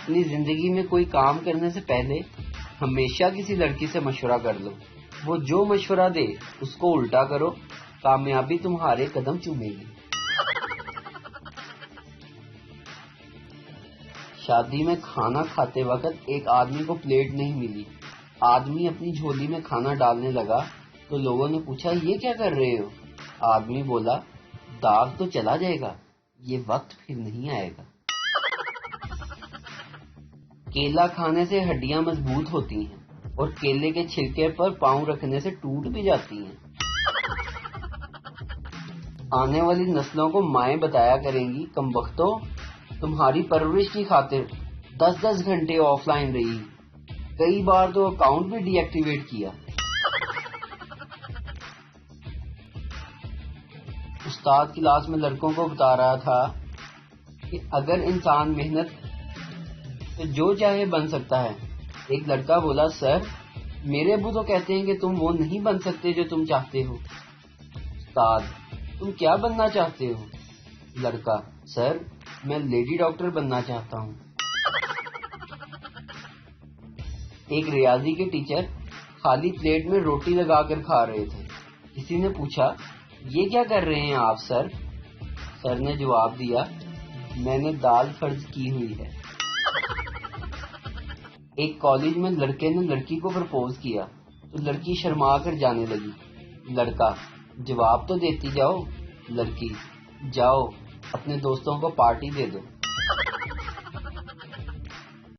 اپنی زندگی میں کوئی کام کرنے سے پہلے ہمیشہ کسی لڑکی سے مشورہ کر لو. وہ جو مشورہ دے اس کو الٹا کرو، کامیابی تمہارے قدم چومے گی. شادی میں کھانا کھاتے وقت ایک آدمی کو پلیٹ نہیں ملی. آدمی اپنی جھولی میں کھانا ڈالنے لگا تو لوگوں نے پوچھا یہ کیا کر رہے ہو؟ آدمی بولا داغ تو چلا جائے گا، یہ وقت پھر نہیں آئے گا. کیلا کھانے سے ہڈیاں مضبوط ہوتی ہیں اور کیلے کے چھلکے پر پاؤں رکھنے سے ٹوٹ بھی جاتی ہیں. آنے والی نسلوں کو مائیں بتایا کریں گی کمبختو تمہاری پرورش کی خاطر 10 گھنٹے آف لائن رہی، کئی بار تو اکاؤنٹ بھی ڈی ایکٹیویٹ کیا. استاد کلاس میں لڑکوں کو بتا رہا تھا کہ اگر انسان محنت تو جو چاہے بن سکتا ہے. ایک لڑکا بولا سر میرے ابو تو کہتے ہیں کہ تم وہ نہیں بن سکتے جو تم چاہتے ہو. استاد تم کیا بننا چاہتے ہو؟ لڑکا سر میں لیڈی ڈاکٹر بننا چاہتا ہوں. ایک ریاضی کے ٹیچر خالی پلیٹ میں روٹی لگا کر کھا رہے تھے. کسی نے پوچھا یہ کیا کر رہے ہیں آپ سر؟ سر نے جواب دیا میں نے دال فرض کی ہوئی ہے. ایک کالج میں لڑکے نے لڑکی کو پرپوز کیا تو لڑکی شرما کر جانے لگی. لڑکا جواب تو دیتی جاؤ. لڑکی جاؤ اپنے دوستوں کو پارٹی دے دو.